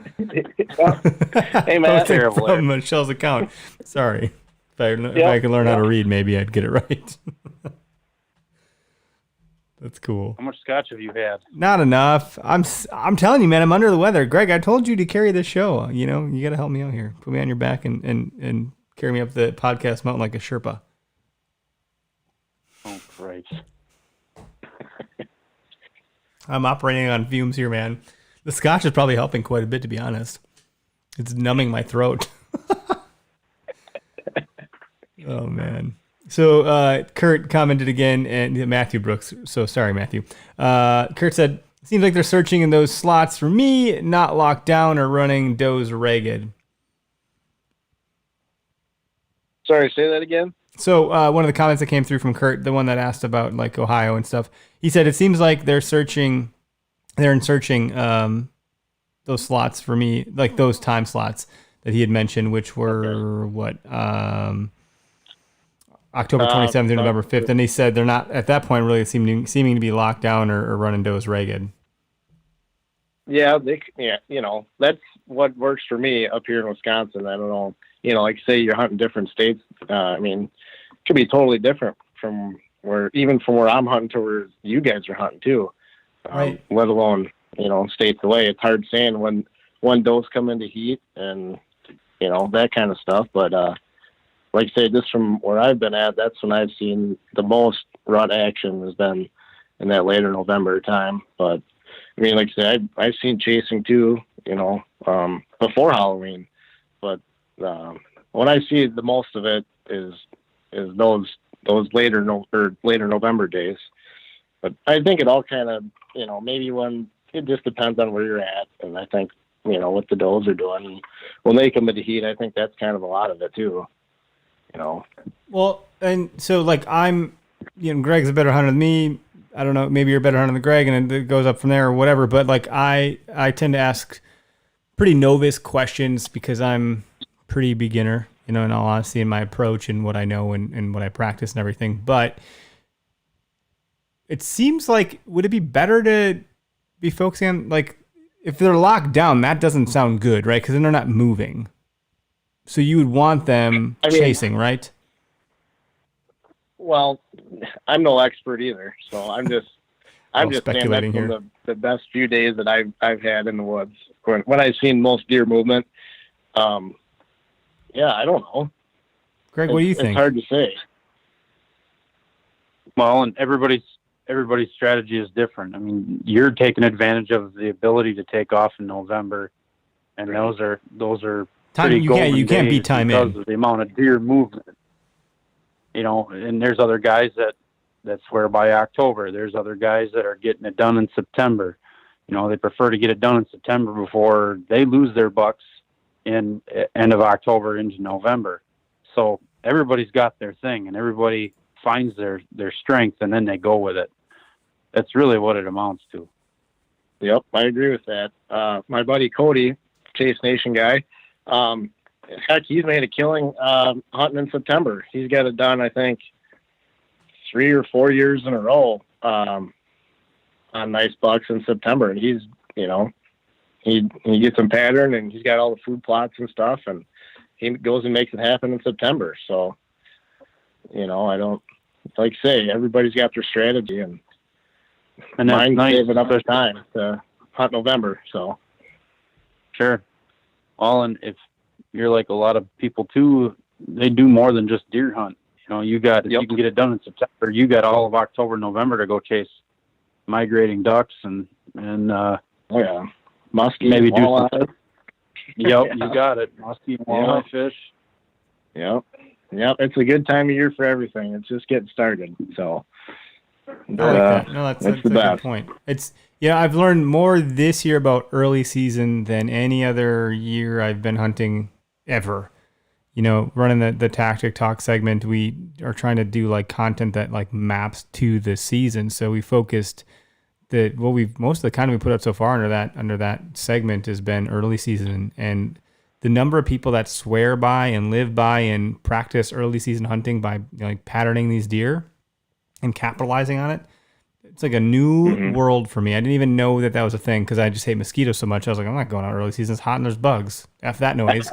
Hey, man. terrible From Michelle's account. Sorry. If I could learn how to read, maybe I'd get it right. That's cool. How much scotch have you had? Not enough. I'm telling you, man, I'm under the weather. Greg, I told you to carry this show. You know, you got to help me out here. Put me on your back and carry me up the podcast mountain like a Sherpa. Oh, great. I'm operating on fumes here, man. The scotch is probably helping quite a bit, to be honest. It's numbing my throat. Oh, man. So Kurt commented again, and Matthew Brooks. So sorry, Matthew. Kurt said, seems like they're searching in those slots for me, not locked down or running does ragged. Sorry, say that again. So one of the comments that came through from Kurt, the one that asked about like Ohio and stuff, he said it seems like they're searching those slots for me, like those time slots that he had mentioned, which were October 27th through November 5th. And he said they're not at that point really seeming to be locked down or running does ragged. Yeah, you know, that's what works for me up here in Wisconsin. I don't know, you know, like say you're hunting different states. I mean, it could be totally different from where I'm hunting to where you guys are hunting too. Right. Let alone, you know, states away. It's hard saying when does come into heat and, you know, that kind of stuff. But, like I say, just from where I've been at, that's when I've seen the most rut action has been in that later November time. But I mean, like I said, I've seen chasing too, you know, before Halloween. But when I see the most of it is those later November days. But I think it all kind of, you know, maybe when it just depends on where you're at, and I think, you know, what the does are doing. And when they come into heat, I think that's kind of a lot of it too. You know. Well, and so like Greg's a better hunter than me. I don't know, maybe you're a better hunter than Greg, and it goes up from there or whatever. But like I tend to ask pretty novice questions because I'm pretty beginner, you know, in all honesty, in my approach and what I know and what I practice and everything. But it seems like, would it be better to be focusing on, like, if they're locked down, that doesn't sound good, right? Because then they're not moving. So you would want them chasing, right? Well, I'm no expert either, so I'm just speculating here. From the best few days that I've had in the woods when I've seen most deer movement. Yeah, I don't know. Greg, what do you think? It's hard to say. Well, and everybody's strategy is different. I mean, you're taking advantage of the ability to take off in November, and those are time. You can't beat time because of the amount of deer movement. You know, and there's other guys that swear by October. There's other guys that are getting it done in September. You know, they prefer to get it done in September before they lose their bucks in end of October into November. So everybody's got their thing, and everybody finds their strength, and then they go with it. That's really what it amounts to. Yep, I agree with that. My buddy Cody, Chase Nation guy, heck, he's made a killing hunting in September. He's got it done, I think, 3 or 4 years in a row on nice bucks in September. And he's, you know, he gets some pattern, and he's got all the food plots and stuff, and he goes and makes it happen in September. So, you know, I don't, like I say, everybody's got their strategy, and mine's nice. Saving up their time to hunt November. So, sure. Well, and if you're like a lot of people too, they do more than just deer hunt. You know, you can get it done in September. You got all of October, November to go chase migrating ducks and oh yeah, muskie, maybe walleye. Do some. Yep, yeah. You got it. Muskie, walleye, fish. Yep. It's a good time of year for everything. It's just getting started. So, that. No, that's a good point. It's I've learned more this year about early season than any other year I've been hunting ever. You know, running the Tactic Talk segment, we are trying to do like content that like maps to the season. So we focused most of the content we put up so far under that segment has been early season, and the number of people that swear by and live by and practice early season hunting by, you know, like patterning these deer and capitalizing on it, it's like a new world for me. I didn't even know that was a thing because I just hate mosquitoes so much. I was like, I'm not going out early season. It's hot and there's bugs. F that noise.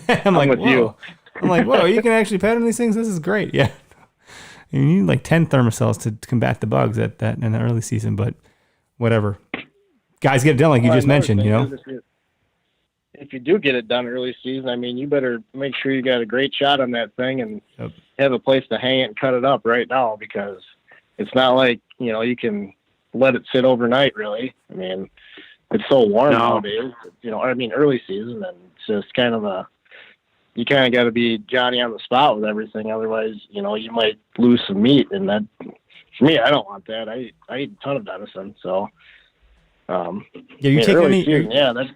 I'm like, with whoa. you. I'm like, whoa, you can actually pet on these things? This is great. Yeah. You need like 10 thermocells to combat the bugs in the early season, but whatever. Guys get it done like you just mentioned, If you do get it done early season, I mean, you better make sure you got a great shot on that thing and have a place to hang it and cut it up right now, because it's not like, you can let it sit overnight, really. I mean, it's so warm nowadays, early season, and it's just kind of you kind of got to be Johnny on the spot with everything. Otherwise, you might lose some meat. And that, for me, I don't want that. I eat a ton of venison. So, you take any, season, that's,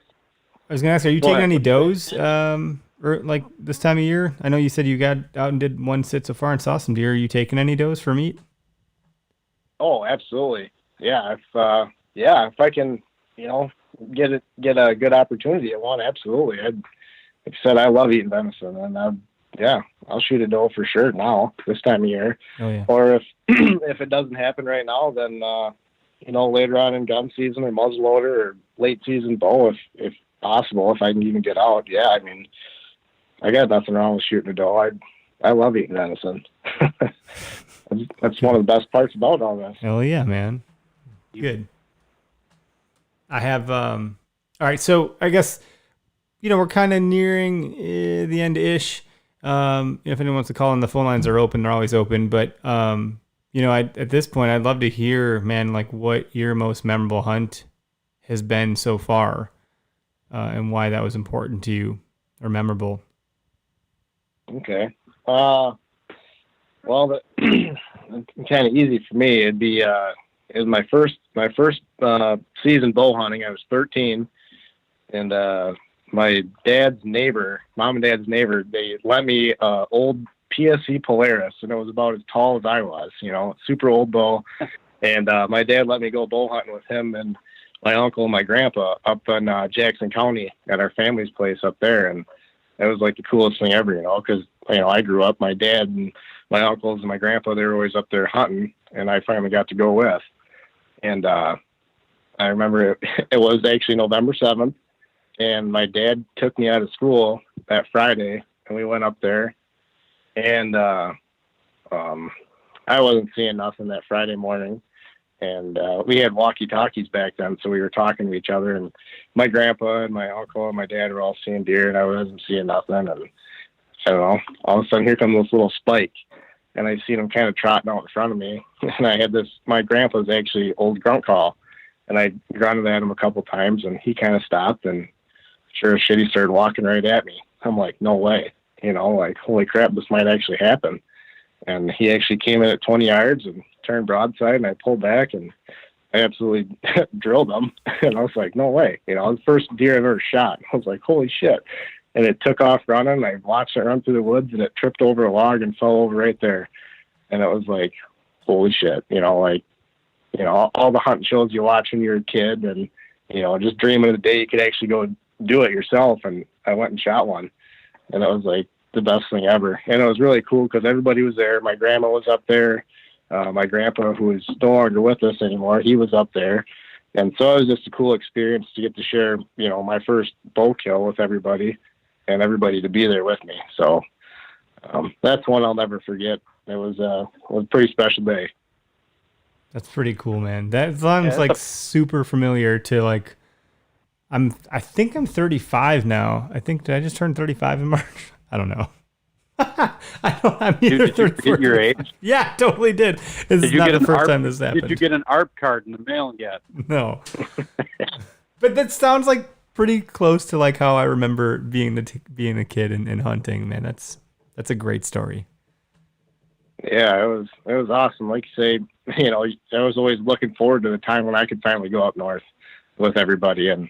I was going to ask, are you taking any does, or like this time of year? I know you said you got out and did one sit so far and saw some deer. Are you taking any does for meat? Oh, absolutely. Yeah. If I can, get a good opportunity at one, absolutely. Like I said, I love eating venison, and I'll shoot a doe for sure now this time of year. Oh yeah. Or if if it doesn't happen right now, then later on in gun season or muzzleloader or late season bow, if possible, if I can even get out. Yeah, I mean, I got nothing wrong with shooting a doe. I love eating venison. That's one of the best parts about all this. Hell yeah, man. Good. I have all right, so I guess we're kind of nearing the end-ish. If anyone wants to call in, the phone lines are open. They're always open. But, at this point, I'd love to hear, man, like what your most memorable hunt has been so far, and why that was important to you or memorable. Okay. Well, it's kind of easy for me. It'd be it was my first season bow hunting. I was 13, and my mom and dad's neighbor, they lent me old PSE Polaris, and it was about as tall as I was, super old bow. And my dad let me go bow hunting with him and my uncle and my grandpa up in Jackson County at our family's place up there. And it was like the coolest thing ever, because, I grew up, my dad and my uncles and my grandpa, they were always up there hunting, and I finally got to go with. And I remember it was actually November 7th. And my dad took me out of school that Friday, and we went up there. And I wasn't seeing nothing that Friday morning. And we had walkie-talkies back then, so we were talking to each other. And my grandpa and my uncle and my dad were all seeing deer, and I wasn't seeing nothing. And I don't know, all of a sudden here comes this little spike. And I seen him kind of trotting out in front of me. And I had my grandpa's actually old grunt call. And I grunted at him a couple times, and he kind of stopped, and sure as shit, he started walking right at me. I'm like, no way, like, holy crap, this might actually happen. And he actually came in at 20 yards and turned broadside, and I pulled back, and I absolutely drilled him. And I was like, no way, the first deer I've ever shot. I was like, holy shit. And it took off running. I watched it run through the woods, and it tripped over a log and fell over right there. And it was like, holy shit, all the hunting shows you watch when you're a kid, and, just dreaming of the day you could actually go do it yourself. And I went and shot one, and it was like the best thing ever. And it was really cool because everybody was there. My grandma was up there. My grandpa, who is no longer with us anymore, he was up there. And so it was just a cool experience to get to share, my first bow kill with everybody, and everybody to be there with me. So that's one I'll never forget. It was a pretty special day. That's pretty cool, man. That sounds super familiar to like. I think I'm 35 now. Did I just turn 35 in March? I don't know. I'm either Did you forget your age? Yeah, totally did. This is not the first time this happened. Did you get an ARP card in the mail yet? No. But that sounds like pretty close to like how I remember being a kid and hunting. Man, that's a great story. Yeah, it was awesome. Like you say, I was always looking forward to the time when I could finally go up north with everybody, and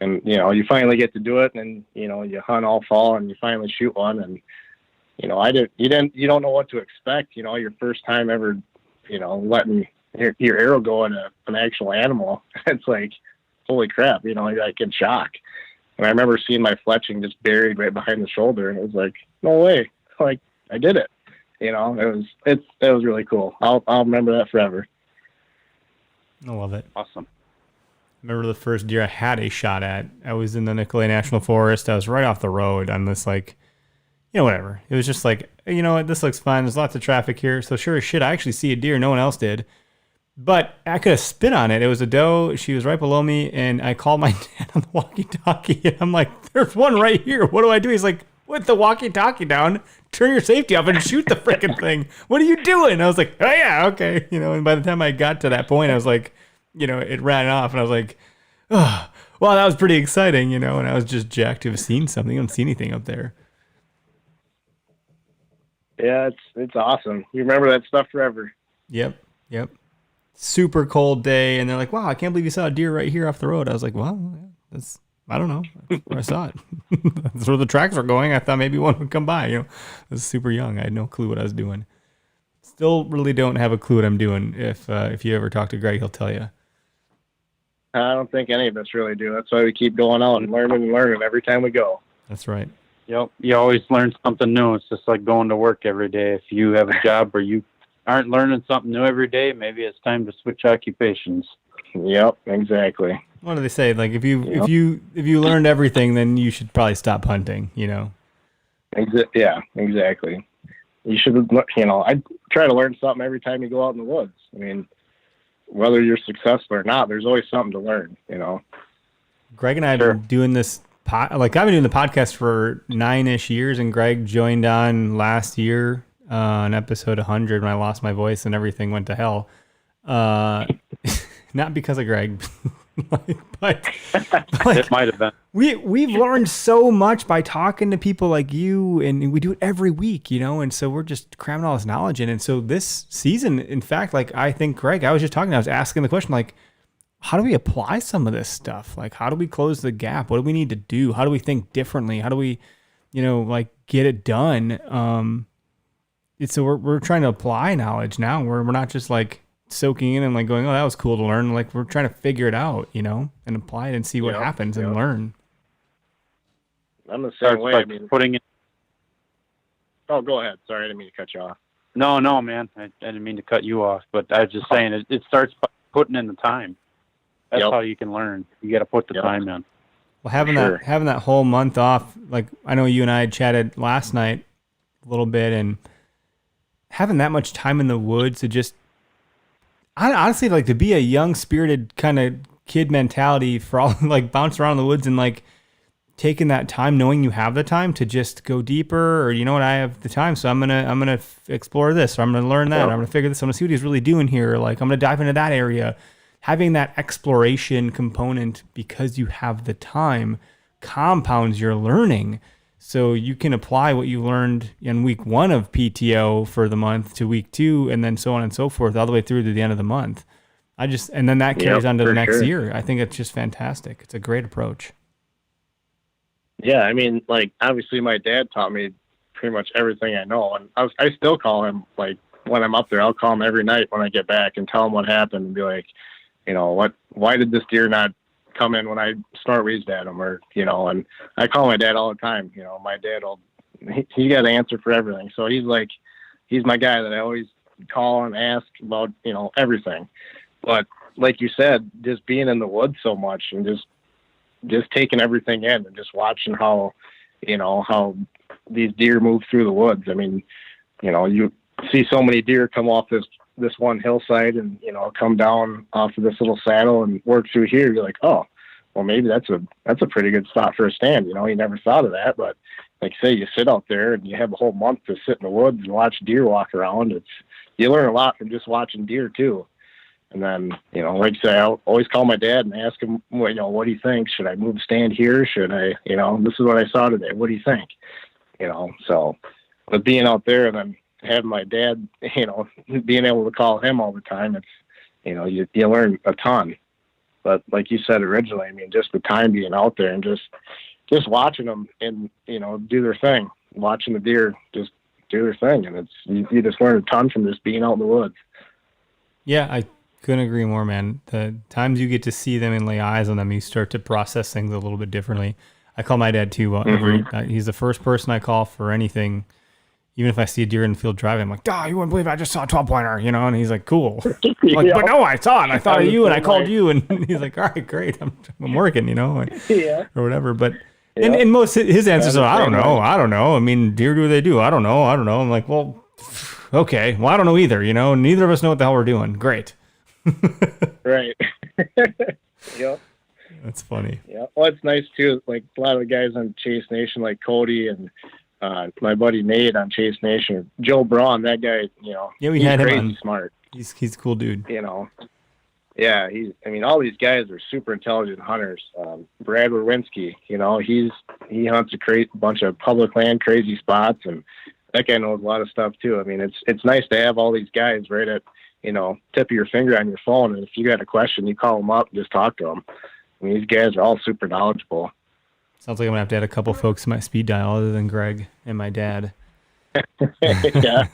you finally get to do it, and you hunt all fall, and you finally shoot one, and you don't know what to expect. Your first time ever, letting your arrow go in an actual animal. It's like, holy crap, you're like in shock. And I remember seeing my fletching just buried right behind the shoulder, and it was like, no way, like I did it. It was really cool. I'll remember that forever. I love it. Awesome. Remember the first deer I had a shot at? I was in the Nicolet National Forest. I was right off the road on this, like, whatever. It was just like, you know what, this looks fun. There's lots of traffic here. So sure as shit, I actually see a deer. No one else did. But I could have spit on it. It was a doe. She was right below me, and I called my dad on the walkie-talkie, and I'm like, there's one right here. What do I do? He's like, put the walkie-talkie down, turn your safety off, and shoot the freaking thing. What are you doing? I was like, oh, yeah, okay. And by the time I got to that point, I was like, it ran off, and I was like, oh, well, that was pretty exciting, and I was just jacked to have seen something. I don't see anything up there. Yeah, it's awesome. You remember that stuff forever. Yep. Super cold day, and they're like, wow, I can't believe you saw a deer right here off the road. I was like, well, I don't know. That's where I saw it. That's where the tracks were going. I thought maybe one would come by. I was super young. I had no clue what I was doing. Still really don't have a clue what I'm doing. If you ever talk to Greg, he'll tell you. I don't think any of us really do. That's why we keep going out and learning every time we go. That's right. Yep. You always learn something new. It's just like going to work every day. If you have a job where you aren't learning something new every day, maybe it's time to switch occupations. Yep, exactly. What do they say? Like if you learned everything, then you should probably stop hunting. Yeah, exactly. You should. I try to learn something every time you go out in the woods. I mean, whether you're successful or not, there's always something to learn. Greg and I have been doing this. I've been doing the podcast for 9-ish years, and Greg joined on last year. On episode 100 when I lost my voice and everything went to hell. Not because of Greg, but it might have been. We've learned so much by talking to people like you, and we do it every week, and so we're just cramming all this knowledge in. And so this season, in fact, I think Greg, I was asking the question, how do we apply some of this stuff? How do we close the gap? What do we need to do? How do we think differently? How do we, get it done? So we're trying to apply knowledge now. We're not just soaking in and going, oh, that was cool to learn. We're trying to figure it out, and apply it and see what happens and learn. I'm the same way. Putting it. Oh, go ahead. Sorry, I didn't mean to cut you off. No, man. I didn't mean to cut you off, but I was just saying it starts by putting in the time. That's how you can learn. You got to put the time in. Well, having that whole month off, I know you and I had chatted last night a little bit, and having that much time in the woods to just, honestly, to be a young spirited kind of kid mentality for all, bounce around in the woods and taking that time, knowing you have the time to just go deeper, or I have the time, so I'm gonna explore this, or I'm gonna learn that, or I'm gonna figure this, I'm gonna see what he's really doing here, or I'm gonna dive into that area. Having that exploration component because you have the time compounds your learning. So you can apply what you learned in week 1 of PTO for the month to week 2, and then so on and so forth, all the way through to the end of the month. And then that carries on to the next year. I think it's just fantastic. It's a great approach. Yeah, I mean, obviously my dad taught me pretty much everything I know, and I still call him, when I'm up there, I'll call him every night when I get back and tell him what happened and be like, why did this deer not come in when I snort wheezed at him, or, and I call my dad all the time. My dad he got an answer for everything. So he's my guy that I always call and ask about, everything. But like you said, just being in the woods so much and just taking everything in and just watching how these deer move through the woods. I mean, you see so many deer come off this one hillside and, come down off of this little saddle and work through here. You're like, oh, well, maybe that's a pretty good spot for a stand. You never thought of that, but say you sit out there and you have a whole month to sit in the woods and watch deer walk around. You learn a lot from just watching deer too. And then, like I say, I'll always call my dad and ask him, what do you think? Should I move the stand here? Should I, this is what I saw today. What do you think? So, but being out there and then having my dad, being able to call him all the time, it's, you learn a ton. But like you said originally, I mean, just the time being out there and just watching them and, do their thing, watching the deer just do their thing. And you just learn a ton from just being out in the woods. Yeah, I couldn't agree more, man. The times you get to see them and lay eyes on them, you start to process things a little bit differently. I call my dad too. He's the first person I call for anything, even if I see a deer in the field driving, I'm like, "Oh, you wouldn't believe I just saw a 12-pointer," And he's like, "Cool." I'm like, but no, I saw it. I thought of you, and I called you, and he's like, "All right, great, I'm working," or whatever. But and most his answers are, "I don't know. I mean, deer do what they do. I don't know. I'm like, well, okay, well, I don't know either. Neither of us know what the hell we're doing. Great. Right. Yep. That's funny. Yeah. Well, it's nice too. Like a lot of the guys on Chase Nation, like Cody and my buddy Nate on Chase Nation, Joe Braun, that guy, Yeah, we he's had him crazy on. smart. He's a cool dude. Yeah, all these guys are super intelligent hunters. Brad Werwinski, he hunts a bunch of public land, crazy spots, and that guy knows a lot of stuff too. I mean, it's nice to have all these guys right at, tip of your finger on your phone. And if you got a question, you call them up and just talk to them. I mean, these guys are all super knowledgeable. Sounds like I'm gonna have to add a couple folks to my speed dial other than Greg and my dad. Yeah,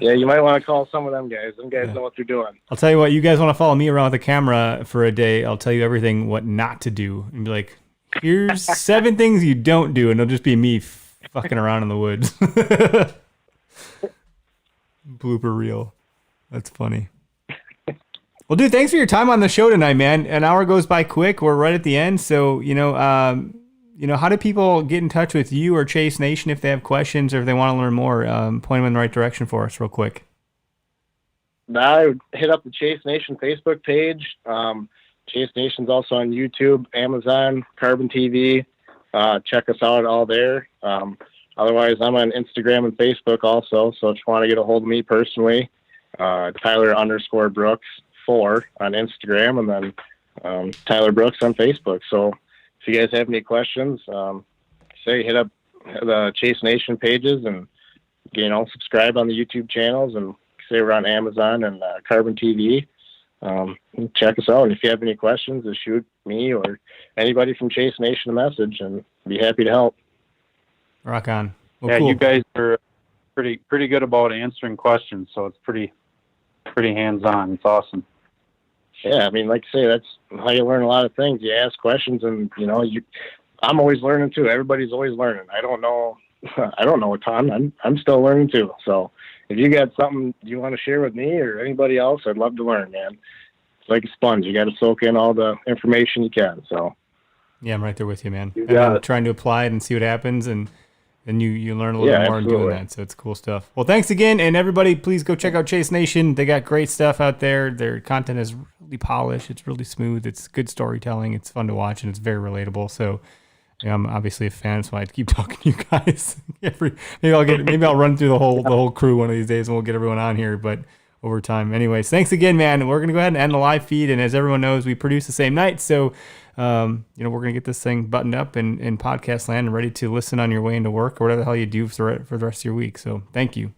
you might want to call some of them guys. Them guys know what they're doing. I'll tell you what, you guys want to follow me around with a camera for a day, I'll tell you everything what not to do. And be like, here's 7 things you don't do, and it'll just be me fucking around in the woods. Blooper reel. That's funny. Well, dude, thanks for your time on the show tonight, man. An hour goes by quick. We're right at the end. So, how do people get in touch with you or Chase Nation if they have questions or if they want to learn more? Point them in the right direction for us real quick. I would hit up the Chase Nation Facebook page. Chase Nation's also on YouTube, Amazon, Carbon TV. Check us out all there. Otherwise, I'm on Instagram and Facebook also. So if you want to get a hold of me personally, Tyler_Brooks 4 on Instagram, and then Tyler Brooks on Facebook. So if you guys have any questions, hit up the Chase Nation pages and subscribe on the YouTube channels, and say we're on Amazon and Carbon TV. Check us out, and if you have any questions, just shoot me or anybody from Chase Nation a message, and be happy to help. Rock on. Well, Yeah, cool. you guys are pretty good about answering questions, so it's pretty hands-on. It's awesome. Yeah, I mean, like I say, that's how you learn a lot of things. You ask questions, and I'm always learning too. Everybody's always learning. I don't know a ton. I'm still learning too. So if you got something you want to share with me or anybody else, I'd love to learn, man. It's like a sponge. You got to soak in all the information you can. So yeah, I'm right there with you, man. You got it. Trying to apply it and see what happens, and then you learn a little bit more in doing absolutely. that. So it's cool stuff. Well, thanks again, and everybody, please go check out Chase Nation. They got great stuff out there. Their content is really polished. It's really smooth. It's good storytelling. It's fun to watch, and it's very relatable. So I'm obviously a fan, so I keep talking to you guys. Maybe I'll run through the whole crew one of these days, and we'll get everyone on here. But over time, anyways, thanks again, man. We're gonna go ahead and end the live feed, and as everyone knows, we produce the same night, so we're gonna get this thing buttoned up in podcast land and ready to listen on your way into work or whatever the hell you do for the rest of your week. So thank you.